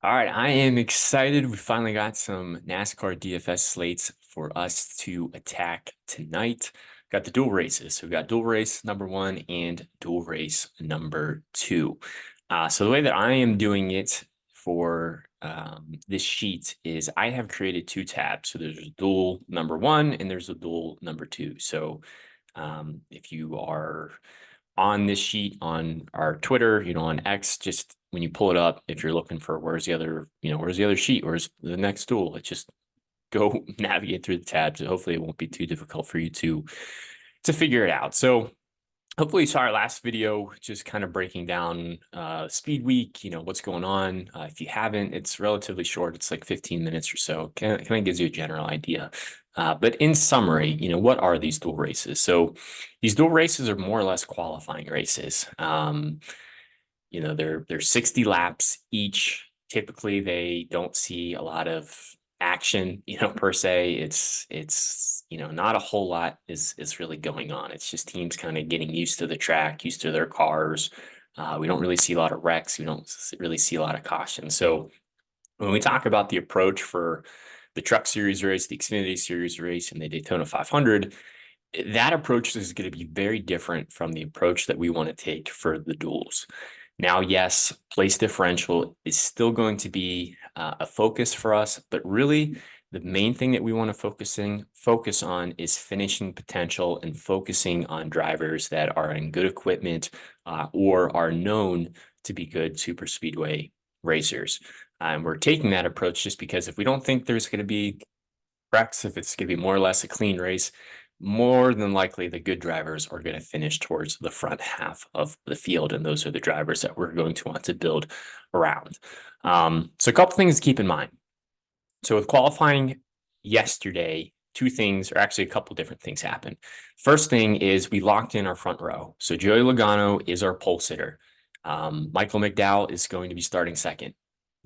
All right, I am excited. We finally got some NASCAR DFS slates for us to attack tonight. Got the dual races. So we got dual race number 1 and dual race number 2. So the way that I am doing it for this sheet is I have created 2 tabs. So there's a dual number 1 and there's a dual number 2. So if you are on this sheet on our Twitter, on X, just when you pull it up, if you're looking for where's the other, where's the other sheet, where's the next tool, it just go navigate through the tabs. Hopefully it won't be too difficult for you to figure it out. So hopefully you saw our last video, just kind of breaking down speed week, what's going on. If you haven't, it's relatively short. It's like 15 minutes or so. Kind of gives you a general idea. But in summary, what are these dual races? So these dual races are more or less qualifying races. They're 60 laps each. Typically, they don't see a lot of action, per se. It's not a whole lot is really going on. It's just teams kind of getting used to the track, used to their cars. We don't really see a lot of wrecks. We don't really see a lot of caution. So when we talk about the approach for the Truck Series race, the Xfinity Series race, and the Daytona 500, that approach is going to be very different from the approach that we want to take for the duels. Now, yes, place differential is still going to be a focus for us, but really the main thing that we want to focus on is finishing potential and focusing on drivers that are in good equipment or are known to be good super speedway racers. And we're taking that approach just because if we don't think there's going to be wrecks, if it's going to be more or less a clean race, more than likely the good drivers are going to finish towards the front half of the field. And those are the drivers that we're going to want to build around. So a couple things to keep in mind. So with qualifying yesterday, two things, or actually a couple different things happened. First thing is we locked in our front row. So Joey Logano is our pole sitter. Michael McDowell is going to be starting second.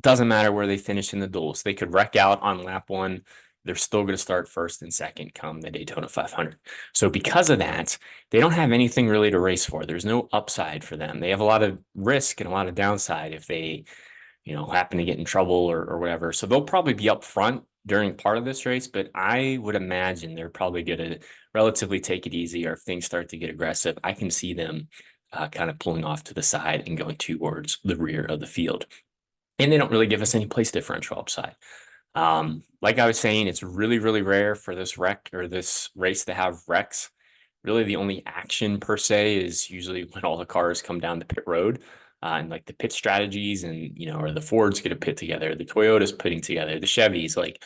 Doesn't matter where they finish in the duels. They could wreck out on lap 1. They're still going to start first and second come the Daytona 500. So because of that, they don't have anything really to race for. There's no upside for them. They have a lot of risk and a lot of downside if they, happen to get in trouble or whatever. So they'll probably be up front during part of this race, but I would imagine they're probably going to relatively take it easy, or if things start to get aggressive, I can see them kind of pulling off to the side and going towards the rear of the field. And they don't really give us any place differential upside. Like I was saying, it's really, really rare for this wreck or this race to have wrecks. Really, the only action per se is usually when all the cars come down the pit road and like the pit strategies and, or the Fords get a pit together, the Toyotas putting together, the Chevys, like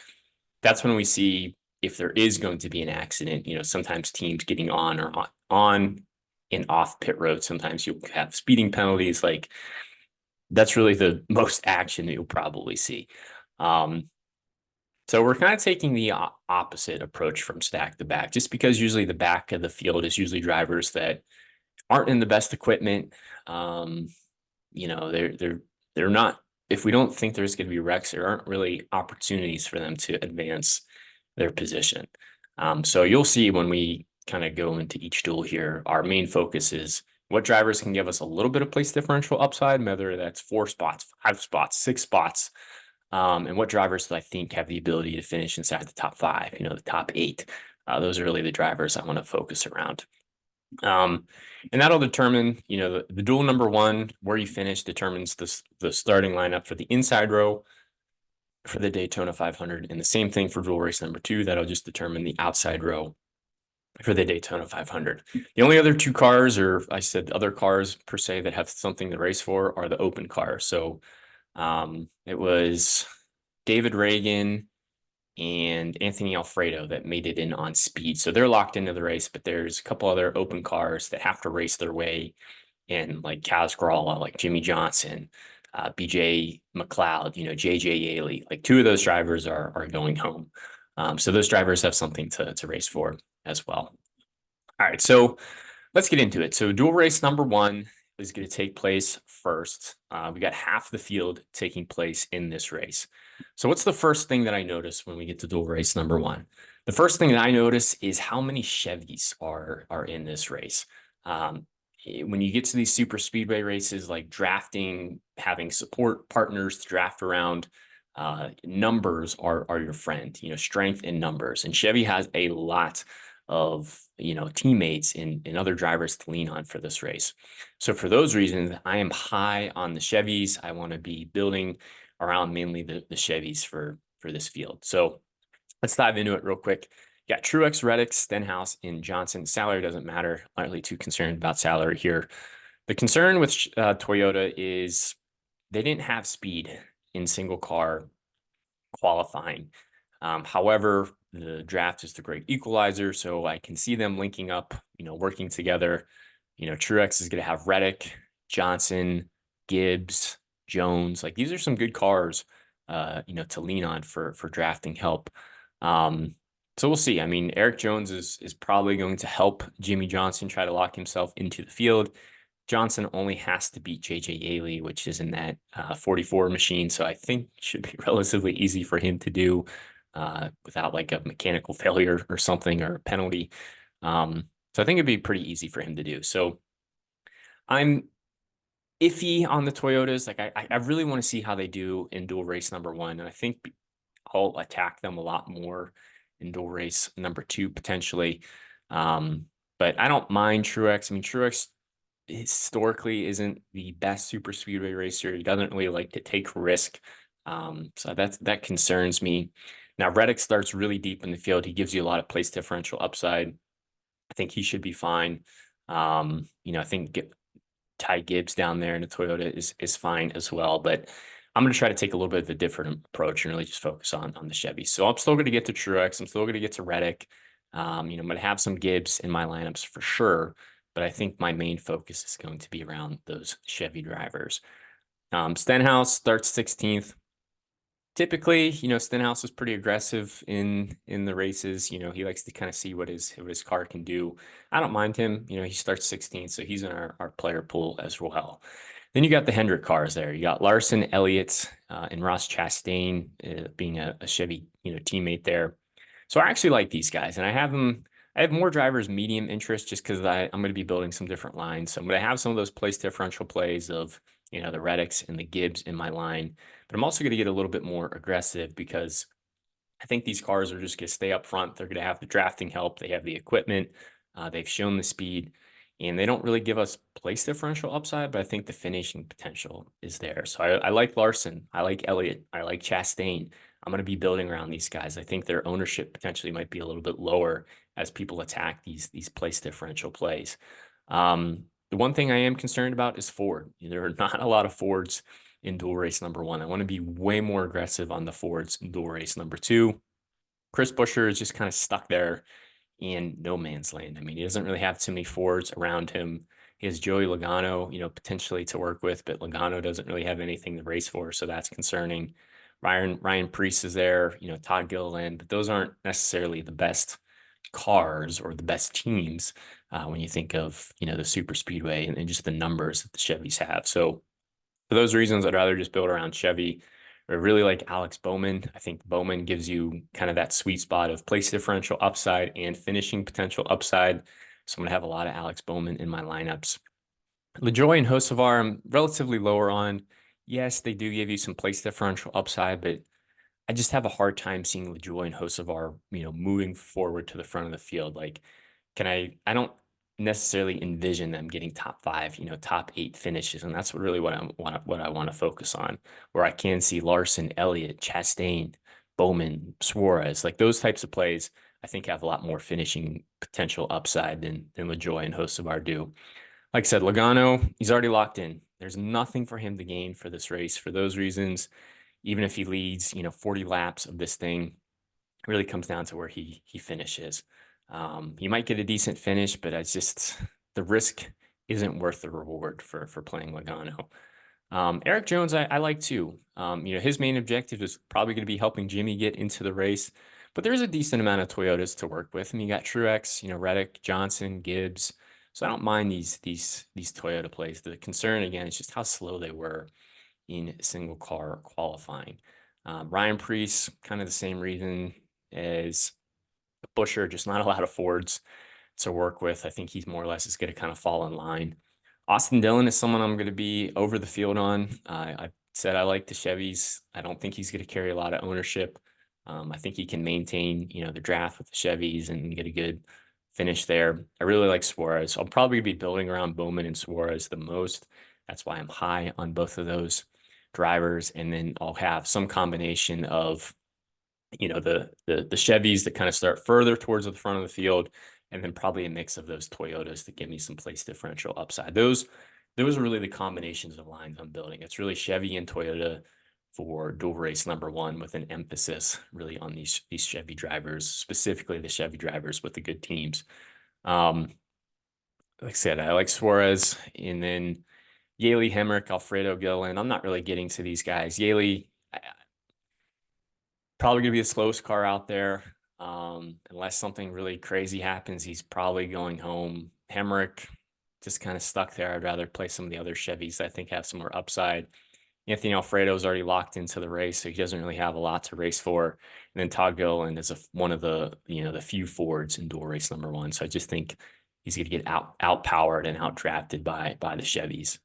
that's when we see if there is going to be an accident, sometimes teams getting on or on and off pit road. Sometimes you'll have speeding penalties. Like that's really the most action that you'll probably see. So we're kind of taking the opposite approach from stack to back, just because usually the back of the field is usually drivers that aren't in the best equipment. They're not. If we don't think there's going to be wrecks, there aren't really opportunities for them to advance their position. So you'll see when we kind of go into each duel here, our main focus is what drivers can give us a little bit of place differential upside, whether that's 4 spots, 5 spots, 6 spots. And what drivers do I think have the ability to finish inside the top 5, the top 8? Those are really the drivers I want to focus around. And that'll determine, the duel number 1, where you finish determines the starting lineup for the inside row for the Daytona 500. And the same thing for duel race number 2, that'll just determine the outside row for the Daytona 500. The only other 2 cars, or I said other cars per se, that have something to race for are the open cars. So it was David Reagan and Anthony Alfredo that made it in on speed. So they're locked into the race, but there's a couple other open cars that have to race their way in, like Kaz Gralla, like Jimmy Johnson, BJ McLeod, JJ Yaley. Like 2 of those drivers are going home. So those drivers have something to race for as well. All right, so let's get into it. So dual race number 1 is going to take place first. We got half the field taking place in this race. So what's the first thing that I notice when we get to dual race number 1? The first thing that I notice is how many Chevys are in this race. when you get to these super speedway races, like drafting, having support partners to draft around, numbers are your friend. Strength in numbers, and Chevy has a lot of teammates and other drivers to lean on for this race. So for those reasons, I am high on the Chevys. I want to be building around mainly the Chevys for this field. So let's dive into it real quick. Yeah, Truex, Reddick, Stenhouse, and Johnson. Salary doesn't matter. Not really too concerned about salary here. The concern with Toyota is they didn't have speed in single car qualifying. However, the draft is the great equalizer, so I can see them linking up, working together. Truex is going to have Reddick, Johnson, Gibbs, Jones. Like these are some good cars, to lean on for drafting help. So we'll see. I mean, Eric Jones is probably going to help Jimmy Johnson try to lock himself into the field. Johnson only has to beat JJ Yaley, which is in that 44 machine. So I think it should be relatively easy for him to do without like a mechanical failure or something or a penalty. So I think it'd be pretty easy for him to do. So I'm iffy on the Toyotas. Like I really want to see how they do in dual race number one. And I think I'll attack them a lot more in dual race number two, potentially. But I don't mind Truex. I mean, Truex historically isn't the best super speedway racer. He doesn't really like to take risk. So that concerns me. Now, Reddick starts really deep in the field. He gives you a lot of place differential upside. I think he should be fine. I think Ty Gibbs down there in a Toyota is fine as well. But I'm going to try to take a little bit of a different approach and really just focus on the Chevy. So I'm still going to get to Truex. I'm still going to get to Reddick. I'm going to have some Gibbs in my lineups for sure, but I think my main focus is going to be around those Chevy drivers. Stenhouse starts 16th. Typically, Stenhouse is pretty aggressive in the races. He likes to kind of see what his car can do. I don't mind him. He starts 16th, so he's in our player pool as well. Then you got the Hendrick cars there. You got Larson, Elliott, and Ross Chastain being a Chevy teammate there. So I actually like these guys, and I have them. I have more drivers medium interest just because I'm going to be building some different lines. So I'm going to have some of those place differential plays of the Reddicks and the Gibbs in my line. But I'm also going to get a little bit more aggressive because I think these cars are just going to stay up front. They're going to have the drafting help. They have the equipment. They've shown the speed, and they don't really give us place differential upside, but I think the finishing potential is there. So I like Larson. I like Elliott. I like Chastain. I'm going to be building around these guys. I think their ownership potentially might be a little bit lower as people attack these place differential plays. The one thing I am concerned about is Ford. There are not a lot of Fords in dual race number one. I want to be way more aggressive on the Fords in dual race number two. Chris Buescher is just kind of stuck there in no man's land. I mean, he doesn't really have too many Fords around him. He has Joey Logano, potentially to work with, but Logano doesn't really have anything to race for, so that's concerning. Ryan Preece is there, Todd Gilliland, but those aren't necessarily the best cars or the best teams when you think of the super speedway and just the numbers that the Chevys have. So for those reasons, I'd rather just build around Chevy. I really like Alex Bowman. I think Bowman gives you kind of that sweet spot of place differential upside and finishing potential upside. So I'm going to have a lot of Alex Bowman in my lineups. LaJoy and Hocevar, I'm relatively lower on. Yes, they do give you some place differential upside, but I just have a hard time seeing LaJoy and Hocevar, moving forward to the front of the field. Like, I don't necessarily envision them getting top five, top eight finishes. And that's really what I want to focus on, where I can see Larson, Elliott, Chastain, Bowman, Suarez, like those types of plays, I think have a lot more finishing potential upside than LaJoy and Hocevar do. Like I said, Logano, he's already locked in. There's nothing for him to gain for this race. For those reasons, even if he leads, 40 laps of this thing, it really comes down to where he finishes. He might get a decent finish, but it's just the risk isn't worth the reward for playing Logano. Eric Jones, I like too. His main objective is probably going to be helping Jimmy get into the race, but there's a decent amount of Toyotas to work with. I mean, you got Truex, Reddick, Johnson, Gibbs. So I don't mind these Toyota plays. The concern again is just how slow they were in single car qualifying. Ryan Preece, kind of the same reason as Buescher, just not a lot of Fords to work with. I think he's more or less is going to kind of fall in line Austin Dillon is someone I'm going to be over the field on. I said I like the Chevys. I don't think he's going to carry a lot of ownership. I think he can maintain, the draft with the Chevys and get a good finish there. I really like Suarez. I'll probably be building around Bowman and Suarez the most. That's why I'm high on both of those drivers. And then I'll have some combination of the Chevys that kind of start further towards the front of the field, and then probably a mix of those Toyotas that give me some place differential upside. Those are really the combinations of lines I'm building. It's really Chevy and Toyota for dual race number one, with an emphasis really on these Chevy drivers, specifically the Chevy drivers with the good teams. Um, like I said, I like Suarez, and then Yaley, Hemrick, Alfredo Gillen. I'm not really getting to these guys. Yaley, probably going to be the slowest car out there. Unless something really crazy happens, he's probably going home. Hemrick just kind of stuck there. I'd rather play some of the other Chevys that I think have some more upside. Anthony Alfredo's already locked into the race, so he doesn't really have a lot to race for. And then Todd Gilliland is one of the few Fords in dual race number one. So I just think he's going to get outpowered and outdrafted by the Chevys.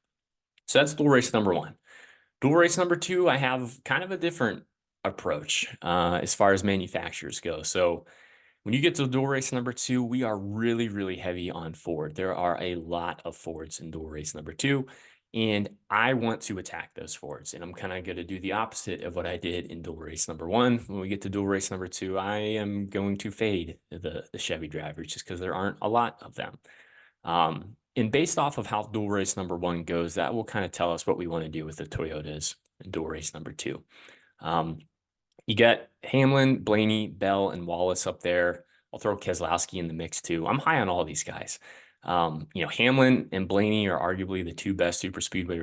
So that's dual race number one. Dual race number two, I have kind of a different approach as far as manufacturers go. So when you get to dual race number two, we are really, really heavy on Ford. There are a lot of Fords in dual race number two, and I want to attack those Fords. And I'm kind of going to do the opposite of what I did in dual race number one. When we get to dual race number two, I am going to fade the Chevy drivers just because there aren't a lot of them. And based off of how dual race number one goes, that will kind of tell us what we want to do with the Toyotas in dual race number two. You got Hamlin, Blaney, Bell, and Wallace up there. I'll throw Keselowski in the mix too. I'm high on all these guys. Hamlin and Blaney are arguably the two best super speedway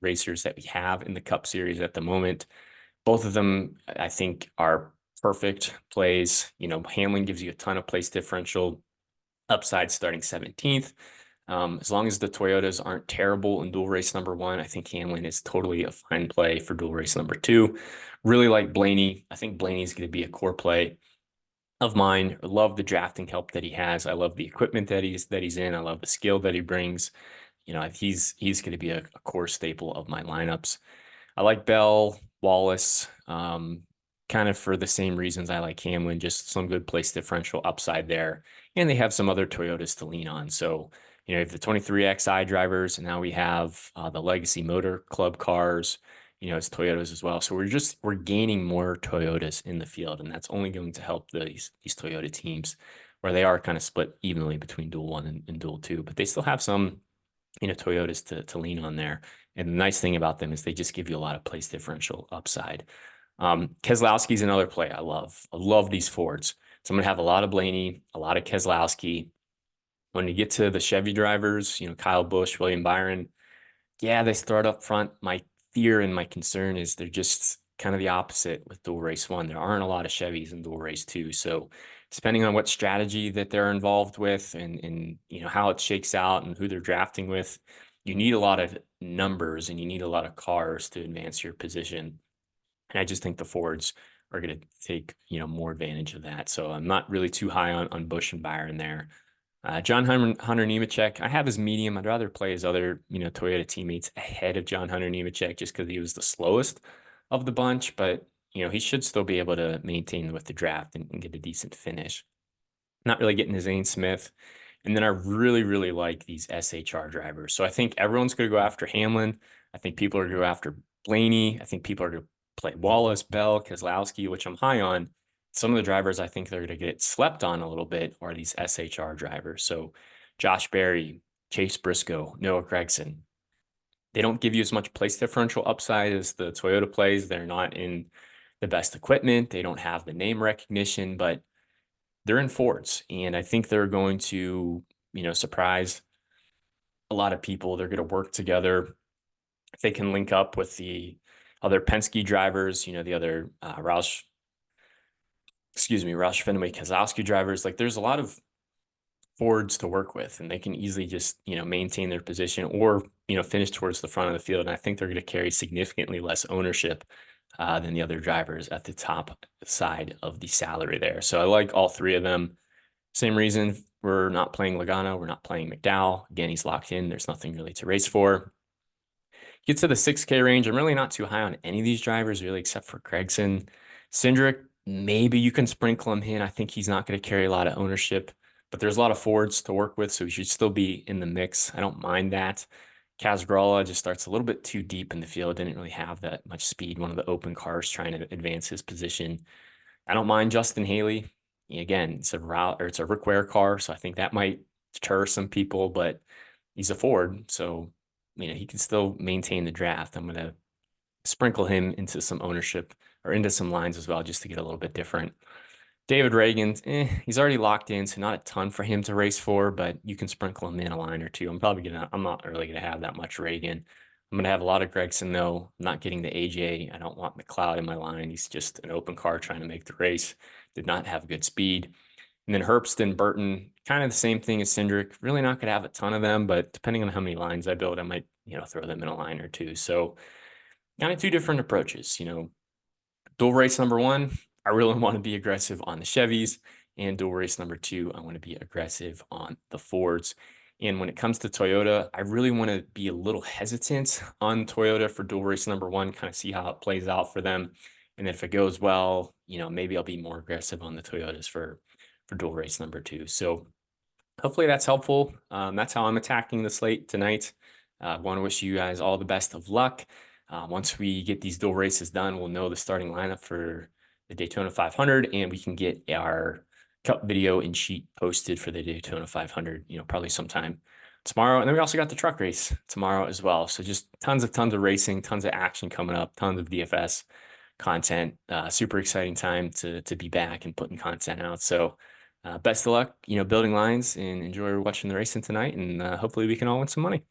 racers that we have in the Cup Series at the moment. Both of them, I think, are perfect plays. Hamlin gives you a ton of place differential upside starting 17th. As long as the Toyotas aren't terrible in dual race number one, I think Hamlin is totally a fine play for dual race number two. Really like Blaney. I think Blaney's going to be a core play of mine. I love the drafting help that he has. I love the equipment that he's in. I love the skill that he brings. He's going to be a core staple of my lineups. I like Bell, Wallace, kind of for the same reasons I like Hamlin, just some good place differential upside there. And they have some other Toyotas to lean on. So, you have the 23XI drivers, and now we have the Legacy Motor Club cars, it's Toyotas as well. So we're gaining more Toyotas in the field, and that's only going to help these Toyota teams where they are kind of split evenly between dual one and dual two, but they still have some Toyotas to lean on there. And the nice thing about them is they just give you a lot of place differential upside. Keselowski's another play I love. I love these Fords. So I'm going to have a lot of Blaney, a lot of Keselowski. When you get to the Chevy drivers, Kyle Busch, William Byron, yeah, they start up front. My fear and my concern is they're just kind of the opposite with dual race one. There aren't a lot of Chevys in dual race two. So depending on what strategy that they're involved with and how it shakes out and who they're drafting with, you need a lot of numbers and you need a lot of cars to advance your position. And I just think the Fords are going to take, more advantage of that. So I'm not really too high on Busch and Byron there. John Hunter Nemechek, I have his medium. I'd rather play his other, Toyota teammates ahead of John Hunter Nemechek just because he was the slowest of the bunch. But, he should still be able to maintain with the draft and get a decent finish. Not really getting his Zane Smith. And then I really, really like these SHR drivers. So I think everyone's going to go after Hamlin. I think people are going to go after Blaney. I think people are going to play Wallace, Bell, Keselowski, which I'm high on. Some of the drivers I think they're going to get slept on a little bit are these SHR drivers. So Josh Berry, Chase Briscoe, Noah Gregson. They don't give you as much place differential upside as the Toyota plays. They're not in the best equipment. They don't have the name recognition, but they're in Fords. And I think they're going to, surprise a lot of people. They're going to work together. If they can link up with the other Penske drivers, the other Roush Fenway Keselowski drivers, like there's a lot of Fords to work with, and they can easily just, maintain their position or, finish towards the front of the field. And I think they're going to carry significantly less ownership than the other drivers at the top side of the salary there. So I like all three of them. Same reason we're not playing Logano. We're not playing McDowell. Again, he's locked in. There's nothing really to race for. Get to the 6K range. I'm really not too high on any of these drivers, really, except for Gregson. Cindric, maybe you can sprinkle him in. I think he's not going to carry a lot of ownership, but there's a lot of Fords to work with, so he should still be in the mix. I don't mind that. Casgralla just starts a little bit too deep in the field. Didn't really have that much speed. One of the open cars trying to advance his position. I don't mind Justin Haley. Again, it's a route or it's a Rick Ware car, so I think that might deter some people, but he's a Ford, so he can still maintain the draft. I'm gonna sprinkle him into some ownership or into some lines as well, just to get a little bit different. David Reagan, he's already locked in, so not a ton for him to race for, but you can sprinkle him in a line or two. I'm not really gonna have that much Reagan. I'm gonna have a lot of Gregson though. I'm not getting the AJ. I don't want McLeod in my line. He's just an open car trying to make the race. Did not have good speed. And then Herbst and Burton, kind of the same thing as Cindric. Really not gonna have a ton of them, but depending on how many lines I build, I might, throw them in a line or two. So kind of two different approaches. Dual race number one, I really want to be aggressive on the Chevys. And dual race number two, I want to be aggressive on the Fords. And when it comes to Toyota, I really want to be a little hesitant on Toyota for dual race number one, kind of see how it plays out for them. And then if it goes well, maybe I'll be more aggressive on the Toyotas for dual race number two. So hopefully that's helpful. That's how I'm attacking the slate tonight. I want to wish you guys all the best of luck. Once we get these dual races done, we'll know the starting lineup for the Daytona 500, and we can get our cup video and sheet posted for the Daytona 500, probably sometime tomorrow. And then we also got the truck race tomorrow as well. So just tons of racing, tons of action coming up, tons of DFS content. Super exciting time to be back and putting content out. So best of luck, building lines, and enjoy watching the racing tonight. And hopefully we can all win some money.